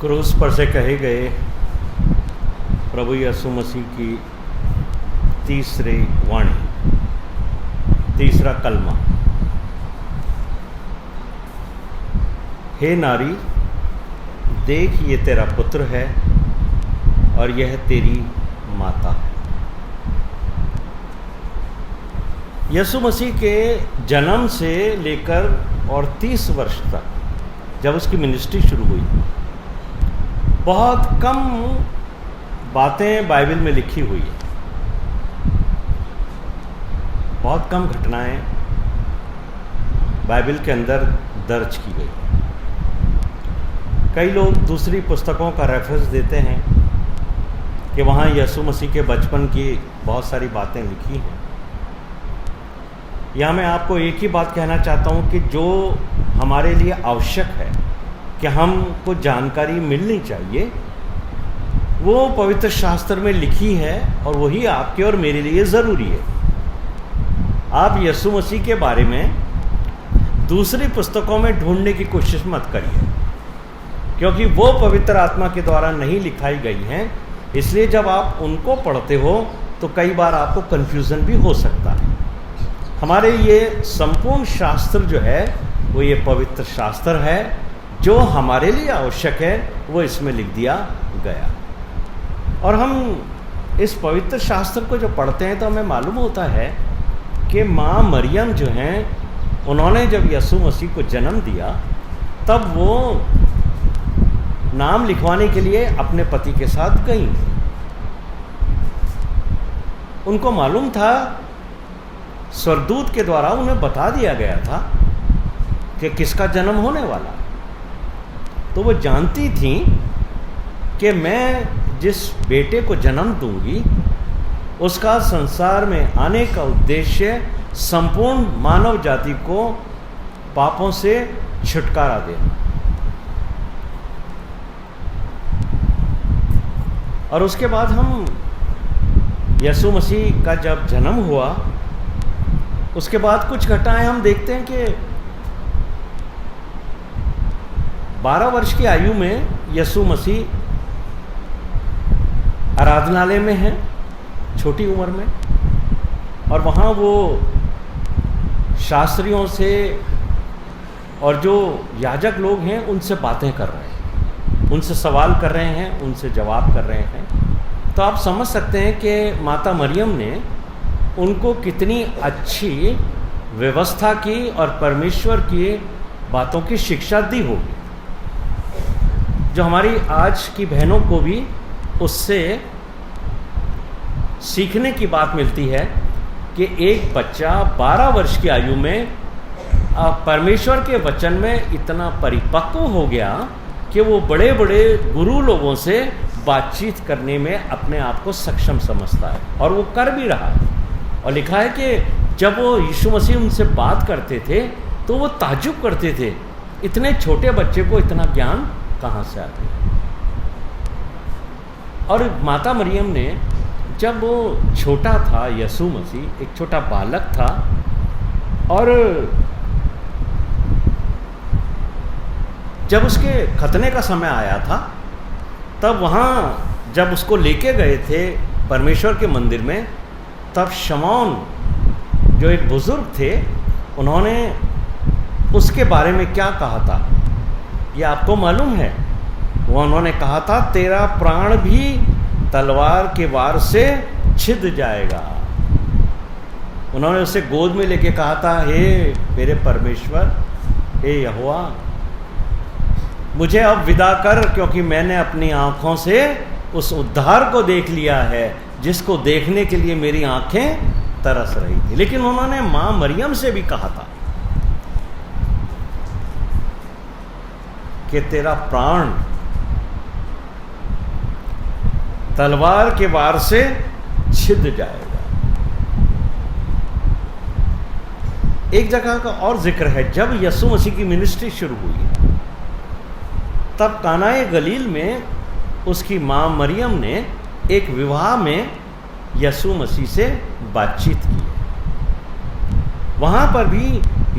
क्रूस पर से कहे गए प्रभु यीशु मसीह की तीसरी वाणी, तीसरा कलमा। हे नारी, देख ये तेरा पुत्र है और यह तेरी माता है। यीशु मसीह के जन्म से लेकर और 30 वर्ष तक जब उसकी मिनिस्ट्री शुरू हुई, बहुत कम बातें बाइबल में लिखी हुई है, बहुत कम घटनाएं बाइबल के अंदर दर्ज की गई। कई लोग दूसरी पुस्तकों का रेफरेंस देते हैं कि वहाँ यीशु मसीह के बचपन की बहुत सारी बातें लिखी हैं। यहाँ मैं आपको एक ही बात कहना चाहता हूँ कि जो हमारे लिए आवश्यक है कि हमको जानकारी मिलनी चाहिए, वो पवित्र शास्त्र में लिखी है और वही आपके और मेरे लिए ज़रूरी है। आप यीशु मसीह के बारे में दूसरी पुस्तकों में ढूंढने की कोशिश मत करिए, क्योंकि वो पवित्र आत्मा के द्वारा नहीं लिखाई गई हैं। इसलिए जब आप उनको पढ़ते हो तो कई बार आपको कन्फ्यूज़न भी हो सकता है। हमारे ये संपूर्ण शास्त्र जो है वो ये पवित्र शास्त्र है, जो हमारे लिए आवश्यक है वो इसमें लिख दिया गया। और हम इस पवित्र शास्त्र को जो पढ़ते हैं तो हमें मालूम होता है कि माँ मरियम जो हैं, उन्होंने जब यीशु मसीह को जन्म दिया तब वो नाम लिखवाने के लिए अपने पति के साथ गई। उनको मालूम था, स्वर्गदूत के द्वारा उन्हें बता दिया गया था कि किसका जन्म होने वाला। तो वो जानती थी कि मैं जिस बेटे को जन्म दूंगी उसका संसार में आने का उद्देश्य संपूर्ण मानव जाति को पापों से छुटकारा देना। और उसके बाद हम यीशु मसीह का जब जन्म हुआ, उसके बाद कुछ घटनाएं हम देखते हैं कि 12 वर्ष की आयु में यीशु मसीह आराधनालय में हैं, छोटी उम्र में, और वहाँ वो शास्त्रियों से और जो याजक लोग हैं उनसे बातें कर रहे हैं, उनसे सवाल कर रहे हैं, उनसे जवाब कर रहे हैं। तो आप समझ सकते हैं कि माता मरियम ने उनको कितनी अच्छी व्यवस्था की और परमेश्वर की बातों की शिक्षा दी होगी, जो हमारी आज की बहनों को भी उससे सीखने की बात मिलती है कि एक बच्चा 12 वर्ष की आयु में परमेश्वर के वचन में इतना परिपक्व हो गया कि वो बड़े बड़े गुरु लोगों से बातचीत करने में अपने आप को सक्षम समझता है, और वो कर भी रहा है। और लिखा है कि जब वो यीशु मसीह उनसे बात करते थे तो वो ताज्जुब करते थे, इतने छोटे बच्चे को इतना ज्ञान कहाँ से आ गया। और माता मरियम ने, जब वो छोटा था, यीशु मसीह एक छोटा बालक था, और जब उसके खतने का समय आया था, तब वहाँ जब उसको लेके गए थे परमेश्वर के मंदिर में, तब शमौन जो एक बुज़ुर्ग थे, उन्होंने उसके बारे में क्या कहा था ये आपको मालूम है? वो उन्होंने कहा था, तेरा प्राण भी तलवार के वार से छिद जाएगा। उन्होंने उसे गोद में लेके कहा था, हे मेरे परमेश्वर, हे यहोवा, मुझे अब विदा कर, क्योंकि मैंने अपनी आँखों से उस उद्धार को देख लिया है जिसको देखने के लिए मेरी आँखें तरस रही थी। लेकिन उन्होंने माँ मरियम से भी कहा था कि तेरा प्राण तलवार के वार से छिद जाएगा। एक जगह का और जिक्र है, जब यीशु मसीह की मिनिस्ट्री शुरू हुई तब कानाए गलील में उसकी माँ मरियम ने एक विवाह में यीशु मसीह से बातचीत की। वहाँ पर भी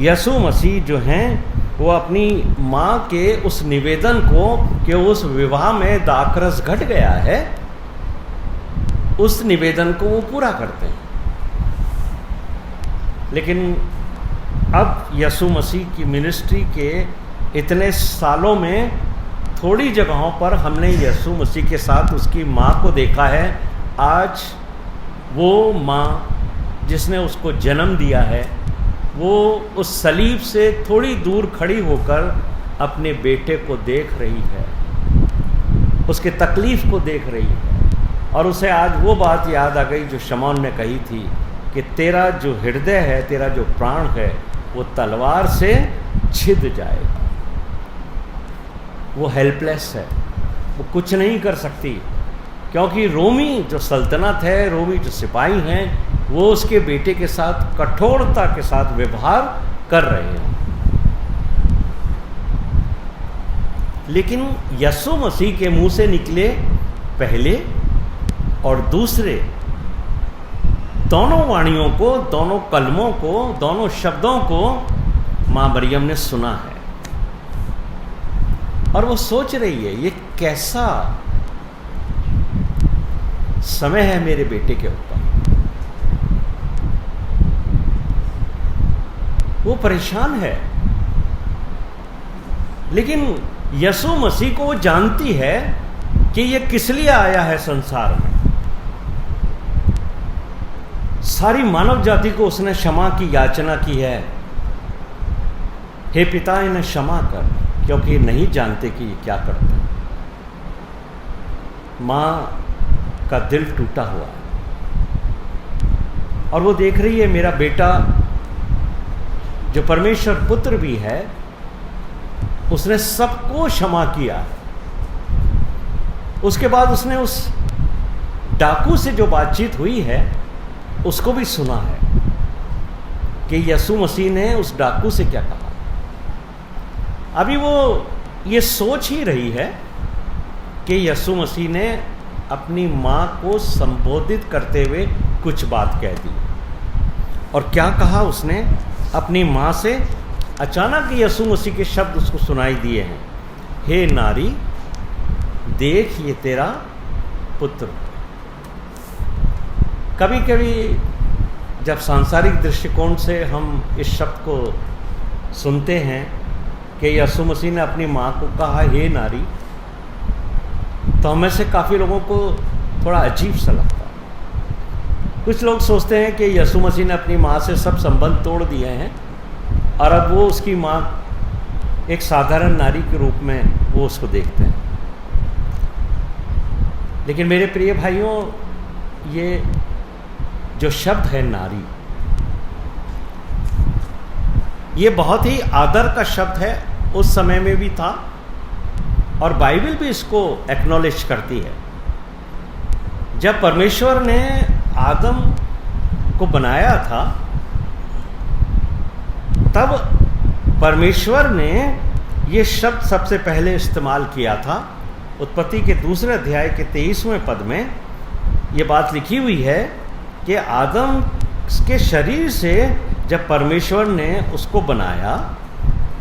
यीशु मसीह जो हैं वो अपनी माँ के उस निवेदन को कि उस विवाह में दाखरस घट गया है, उस निवेदन को वो पूरा करते हैं। लेकिन अब यीशु मसीह की मिनिस्ट्री के इतने सालों में थोड़ी जगहों पर हमने यीशु मसीह के साथ उसकी माँ को देखा है। आज वो माँ जिसने उसको जन्म दिया है, वो उस सलीब से थोड़ी दूर खड़ी होकर अपने बेटे को देख रही है, उसके तकलीफ़ को देख रही है। और उसे आज वो बात याद आ गई जो शमौन ने कही थी कि तेरा जो हृदय है, तेरा जो प्राण है, वो तलवार से छिद जाएगा। वो हेल्पलेस है, वो कुछ नहीं कर सकती, क्योंकि रोमी जो सल्तनत है, रोमी जो सिपाही हैं, वो उसके बेटे के साथ कठोरता के साथ व्यवहार कर रहे हैं। लेकिन यीशु मसीह के मुंह से निकले पहले और दूसरे दोनों वाणियों को, दोनों कलमों को, दोनों शब्दों को माँ मरियम ने सुना है। और वो सोच रही है ये कैसा समय है मेरे बेटे के ऊपर। वो परेशान है, लेकिन यीशु मसीह को वो जानती है कि ये किस लिए आया है संसार में। सारी मानव जाति को उसने क्षमा की याचना की है। हे पिता, इन्हें क्षमा कर, क्योंकि ये नहीं जानते कि ये क्या करते हैं। माँ का दिल टूटा हुआ है और वो देख रही है मेरा बेटा जो परमेश्वर पुत्र भी है, उसने सबको क्षमा किया। उसके बाद उसने उस डाकू से जो बातचीत हुई है उसको भी सुना है कि यीशु मसीह ने उस डाकू से क्या कहा। अभी वो ये सोच ही रही है कि यीशु मसीह ने अपनी माँ को संबोधित करते हुए कुछ बात कह दी। और क्या कहा उसने अपनी माँ से? अचानक यीशु मसीह के शब्द उसको सुनाई दिए हैं, हे नारी, देख ये तेरा पुत्र। कभी कभी जब सांसारिक दृष्टिकोण से हम इस शब्द को सुनते हैं कि यीशु मसीह ने अपनी माँ को कहा हे नारी, तो हमें से काफ़ी लोगों को थोड़ा अजीब सा लगता है। कुछ लोग सोचते हैं कि यीशु मसीह ने अपनी माँ से सब संबंध तोड़ दिए हैं और अब वो उसकी माँ एक साधारण नारी के रूप में वो उसको देखते हैं। लेकिन मेरे प्रिय भाइयों, ये जो शब्द है नारी, ये बहुत ही आदर का शब्द है, उस समय में भी था और बाइबल भी इसको एक्नॉलेज करती है। जब परमेश्वर ने आदम को बनाया था, तब परमेश्वर ने ये शब्द सबसे पहले इस्तेमाल किया था। उत्पत्ति के 2 अध्याय के 23वें पद में ये बात लिखी हुई है कि आदम के शरीर से जब परमेश्वर ने उसको बनाया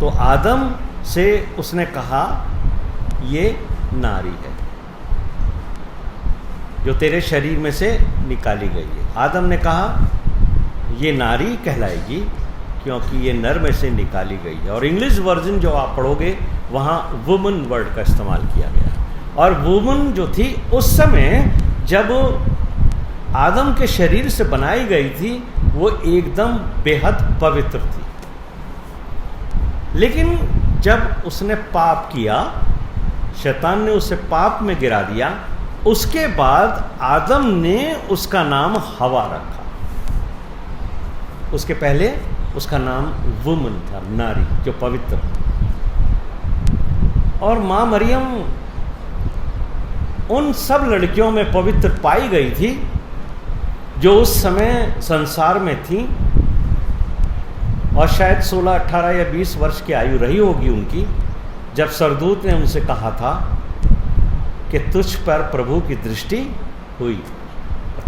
तो आदम से उसने कहा ये नारी है जो तेरे शरीर में से निकाली गई है। आदम ने कहा ये नारी कहलाएगी क्योंकि ये नर में से निकाली गई है। और इंग्लिश वर्जन जो आप पढ़ोगे वहाँ वुमन वर्ड का इस्तेमाल किया गया। और वुमन जो थी उस समय जब आदम के शरीर से बनाई गई थी, वो एकदम बेहद पवित्र थी। लेकिन जब उसने पाप किया, शैतान ने उसे पाप में गिरा दिया, उसके बाद आदम ने उसका नाम हवा रखा। उसके पहले उसका नाम वुमन था, नारी जो पवित्र। और माँ मरियम उन सब लड़कियों में पवित्र पाई गई थी जो उस समय संसार में थी और शायद 16, 18 या 20 वर्ष की आयु रही होगी उनकी, जब सरदूत ने उनसे कहा था कि तुझ पर प्रभु की दृष्टि हुई,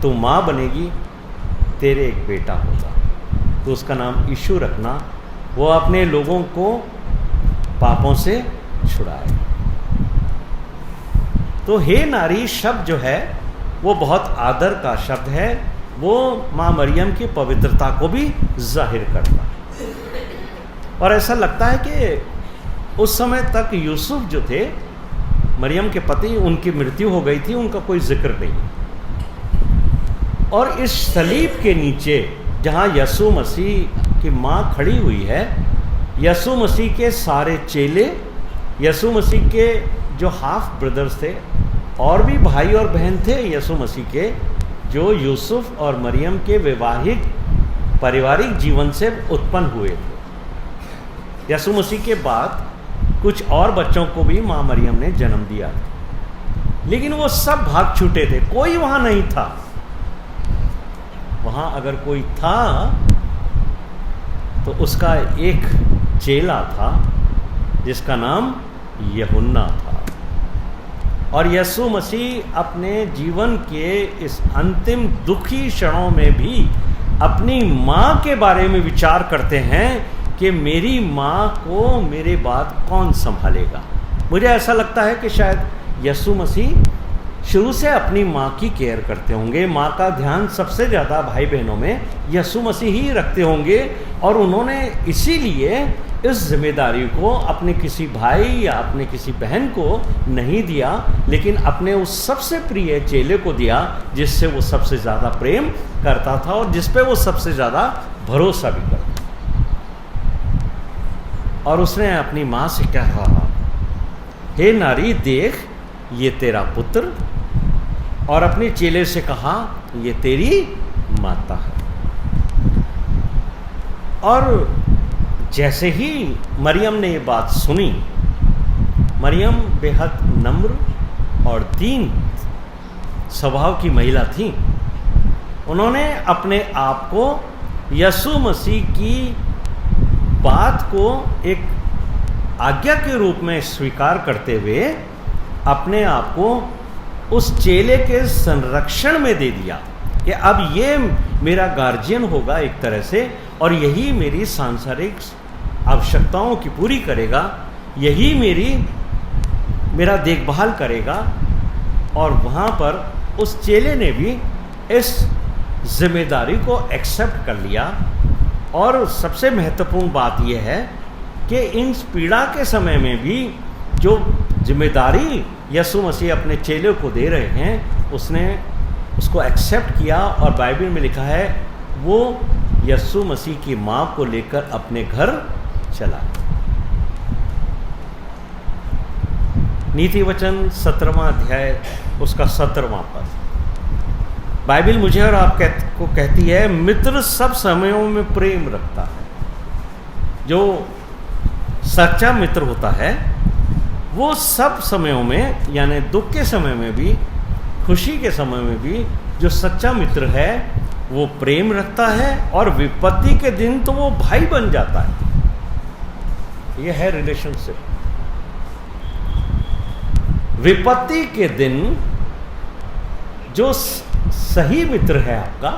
तू माँ बनेगी, तेरे एक बेटा होगा, तो उसका नाम यीशु रखना। वो अपने लोगों को पापों से छुड़ाए। तो हे नारी शब्द जो है वो बहुत आदर का शब्द है, वो माँ मरियम की पवित्रता को भी जाहिर करता है। और ऐसा लगता है कि उस समय तक यूसुफ जो थे, मरियम के पति, उनकी मृत्यु हो गई थी, उनका कोई जिक्र नहीं। और इस सलीब के नीचे जहाँ यीशु मसीह की माँ खड़ी हुई है, यीशु मसीह के सारे चेले, यीशु मसीह के जो हाफ ब्रदर्स थे, और भी भाई और बहन थे यीशु मसीह के, जो यूसुफ और मरियम के वैवाहिक पारिवारिक जीवन से उत्पन्न हुए थे। यीशु मसीह के बाद कुछ और बच्चों को भी माँ मरियम ने जन्म दिया, लेकिन वो सब भाग छूटे थे, कोई वहाँ नहीं था। वहाँ अगर कोई था तो उसका एक चेला था जिसका नाम यूहन्ना था। और यीशु मसीह अपने जीवन के इस अंतिम दुखी क्षणों में भी अपनी माँ के बारे में विचार करते हैं कि मेरी माँ को मेरे बाद कौन संभालेगा। मुझे ऐसा लगता है कि शायद यीशु मसीह शुरू से अपनी माँ की केयर करते होंगे। माँ का ध्यान सबसे ज़्यादा भाई बहनों में यीशु मसीह ही रखते होंगे, और उन्होंने इसीलिए इस जिम्मेदारी को अपने किसी भाई या अपने किसी बहन को नहीं दिया, लेकिन अपने उस सबसे प्रिय चेले को दिया जिससे वो सबसे ज़्यादा प्रेम करता था और जिस पे वो सबसे ज़्यादा भरोसा भी करता। और उसने अपनी माँ से कहा, हे नारी देख ये तेरा पुत्र, और अपने चेले से कहा ये तेरी माता है। और जैसे ही मरियम ने ये बात सुनी, मरियम बेहद नम्र और दीन स्वभाव की महिला थी। उन्होंने अपने आप को यीशु मसीह की बात को एक आज्ञा के रूप में स्वीकार करते हुए अपने आप को उस चेले के संरक्षण में दे दिया कि अब ये मेरा गार्जियन होगा एक तरह से, और यही मेरी सांसारिक आवश्यकताओं की पूरी करेगा, यही मेरा देखभाल करेगा। और वहाँ पर उस चेले ने भी इस जिम्मेदारी को एक्सेप्ट कर लिया। और सबसे महत्वपूर्ण बात यह है कि इन पीड़ा के समय में भी जो जिम्मेदारी यीशु मसीह अपने चेले को दे रहे हैं, उसने उसको एक्सेप्ट किया। और बाइबल में लिखा है वो यीशु मसीह की माँ को लेकर अपने घर चला। नीति वचन 17वां अध्याय उसका 17वां पद, बाइबल मुझे और आप को कहती है, मित्र सब समयों में प्रेम रखता है। जो सच्चा मित्र होता है वो सब समयों में, यानी दुख के समय में भी, खुशी के समय में भी, जो सच्चा मित्र है वो प्रेम रखता है, और विपत्ति के दिन तो वो भाई बन जाता है। ये है रिलेशनशिप। विपत्ति के दिन जो सही मित्र है आपका,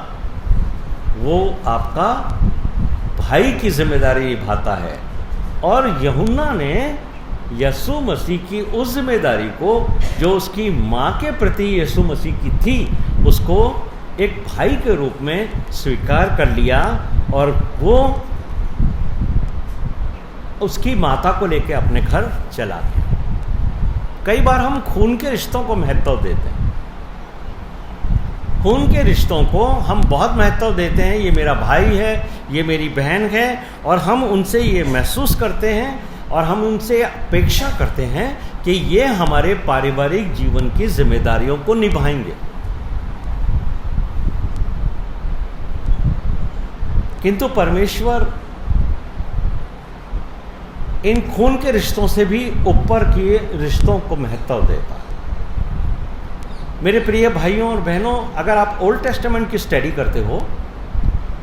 वो आपका भाई की जिम्मेदारी निभाता है। और यूहन्ना ने यीशु मसीह की उस जिम्मेदारी को जो उसकी माँ के प्रति यीशु मसीह की थी, उसको एक भाई के रूप में स्वीकार कर लिया, और वो उसकी माता को लेकर अपने घर चला गया। कई बार हम खून के रिश्तों को महत्व देते हैं। खून के रिश्तों को हम बहुत महत्व देते हैं, ये मेरा भाई है, ये मेरी बहन है, और हम उनसे ये महसूस करते हैं और हम उनसे अपेक्षा करते हैं कि ये हमारे पारिवारिक जीवन की जिम्मेदारियों को निभाएंगे। किंतु परमेश्वर इन खून के रिश्तों से भी ऊपर के रिश्तों को महत्व देता है। मेरे प्रिय भाइयों और बहनों, अगर आप ओल्ड टेस्टामेंट की स्टडी करते हो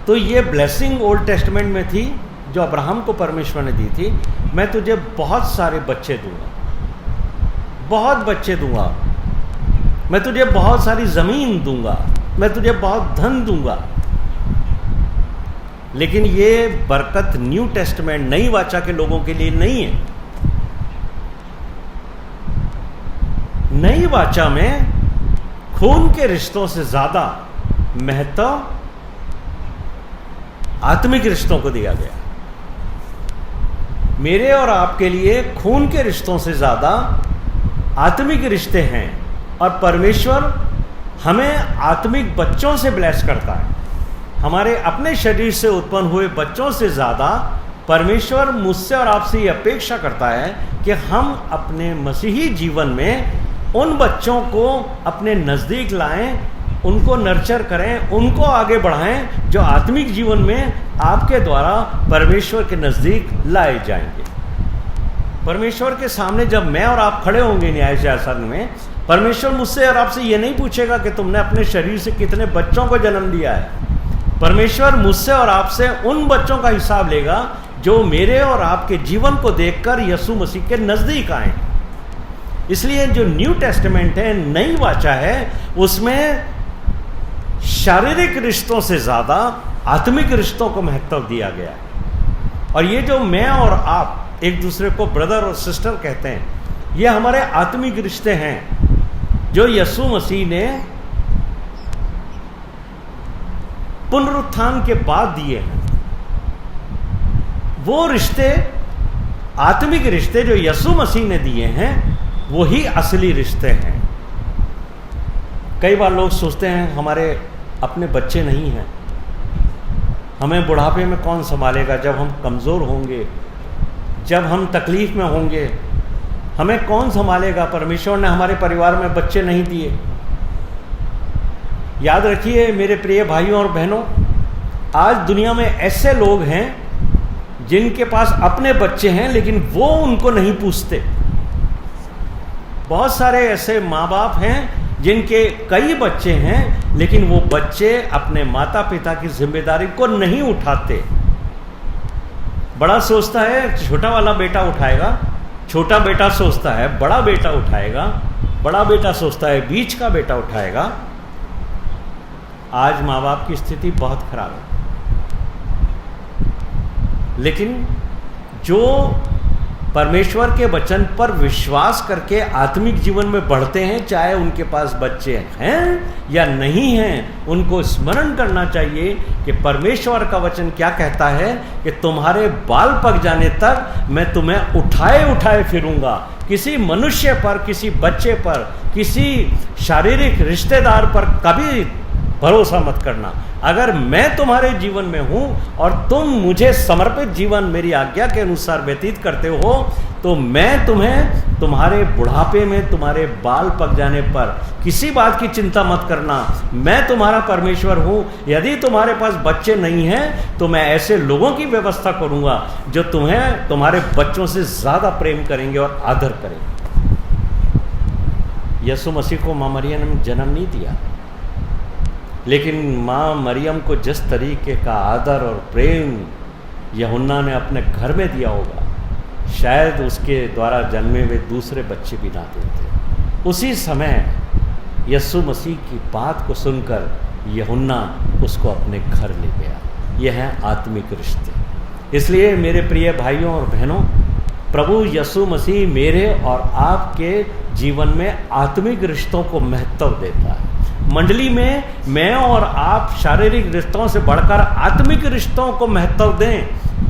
तो ये ब्लेसिंग ओल्ड टेस्टामेंट में थी जो अब्राहम को परमेश्वर ने दी थी, मैं तुझे बहुत सारे बच्चे दूंगा, बहुत बच्चे दूंगा, मैं तुझे बहुत सारी ज़मीन दूंगा, मैं तुझे बहुत धन दूंगा। लेकिन ये बरकत न्यू टेस्टामेंट, नई वाचा के लोगों के लिए नहीं है। नई वाचा में खून के रिश्तों से ज्यादा महत्व आत्मिक रिश्तों को दिया गया। मेरे और आपके लिए खून के रिश्तों से ज्यादा आत्मिक रिश्ते हैं, और परमेश्वर हमें आत्मिक बच्चों से ब्लेस करता है। हमारे अपने शरीर से उत्पन्न हुए बच्चों से ज्यादा परमेश्वर मुझसे और आपसे ये अपेक्षा करता है कि हम अपने मसीही जीवन में उन बच्चों को अपने नज़दीक लाएं, उनको नर्चर करें, उनको आगे बढ़ाएं, जो आत्मिक जीवन में आपके द्वारा परमेश्वर के नज़दीक लाए जाएंगे। परमेश्वर के सामने जब मैं और आप खड़े होंगे न्याय शासन में, परमेश्वर मुझसे और आपसे ये नहीं पूछेगा कि तुमने अपने शरीर से कितने बच्चों को जन्म दिया है। परमेश्वर मुझसे और आपसे उन बच्चों का हिसाब लेगा जो मेरे और आपके जीवन को देखकर यीशु मसीह के नज़दीक आए। इसलिए जो न्यू टेस्टामेंट है, नई वाचा है, उसमें शारीरिक रिश्तों से ज़्यादा आत्मिक रिश्तों को महत्व दिया गया है। और ये जो मैं और आप एक दूसरे को ब्रदर और सिस्टर कहते हैं, ये हमारे आत्मिक रिश्ते हैं जो यीशु मसीह ने पुनरुत्थान के बाद दिए हैं। वो रिश्ते, आत्मिक रिश्ते जो यीशु मसीह ने दिए हैं, वही असली रिश्ते हैं। कई बार लोग सोचते हैं हमारे अपने बच्चे नहीं हैं, हमें बुढ़ापे में कौन संभालेगा, जब हम कमज़ोर होंगे, जब हम तकलीफ में होंगे, हमें कौन संभालेगा। परमेश्वर ने हमारे परिवार में बच्चे नहीं दिए। याद रखिए मेरे प्रिय भाइयों और बहनों, आज दुनिया में ऐसे लोग हैं जिनके पास अपने बच्चे हैं लेकिन वो उनको नहीं पूछते। बहुत सारे ऐसे माँ बाप हैं जिनके कई बच्चे हैं लेकिन वो बच्चे अपने माता पिता की जिम्मेदारी को नहीं उठाते। बड़ा सोचता है छोटा वाला बेटा उठाएगा, छोटा बेटा सोचता है बड़ा बेटा उठाएगा, बड़ा बेटा सोचता है बीच का बेटा उठाएगा। आज माँ बाप की स्थिति बहुत खराब है। लेकिन जो परमेश्वर के वचन पर विश्वास करके आत्मिक जीवन में बढ़ते हैं, चाहे उनके पास बच्चे हैं या नहीं हैं, उनको स्मरण करना चाहिए कि परमेश्वर का वचन क्या कहता है कि तुम्हारे बाल पक जाने तक मैं तुम्हें उठाए उठाए फिरूंगा। किसी मनुष्य पर, किसी बच्चे पर, किसी शारीरिक रिश्तेदार पर कभी भरोसा मत करना। अगर मैं तुम्हारे जीवन में हूं और तुम मुझे समर्पित जीवन मेरी आज्ञा के अनुसार व्यतीत करते हो, तो मैं तुम्हें तुम्हारे बुढ़ापे में, तुम्हारे बाल पक जाने पर किसी बात की चिंता मत करना। मैं तुम्हारा परमेश्वर हूं। यदि तुम्हारे पास बच्चे नहीं हैं तो मैं ऐसे लोगों की व्यवस्था करूंगा जो तुम्हें तुम्हारे बच्चों से ज्यादा प्रेम करेंगे और आदर करेंगे। यीशु मसीह को मां मरियम ने जन्म नहीं दिया, लेकिन माँ मरियम को जिस तरीके का आदर और प्रेम यूहन्ना ने अपने घर में दिया होगा, शायद उसके द्वारा जन्मे हुए दूसरे बच्चे भी ना देते। उसी समय यीशु मसीह की बात को सुनकर यूहन्ना उसको अपने घर ले गया। यह है आत्मिक रिश्ते। इसलिए मेरे प्रिय भाइयों और बहनों, प्रभु यीशु मसीह मेरे और आपके जीवन में आत्मिक रिश्तों को महत्व देता है। मंडली में मैं और आप शारीरिक रिश्तों से बढ़कर आत्मिक रिश्तों को महत्व दें,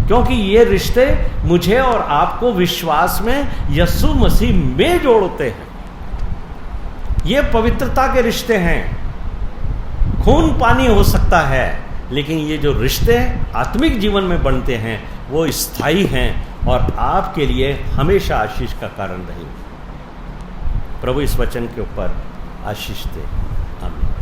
क्योंकि ये रिश्ते मुझे और आपको विश्वास में यीशु मसीह में जोड़ते हैं। ये पवित्रता के रिश्ते हैं। खून पानी हो सकता है, लेकिन ये जो रिश्ते आत्मिक जीवन में बनते हैं वो स्थायी हैं और आपके लिए हमेशा आशीष का कारण रहेंगे। प्रभु इस वचन के ऊपर आशीष दे। आमीन।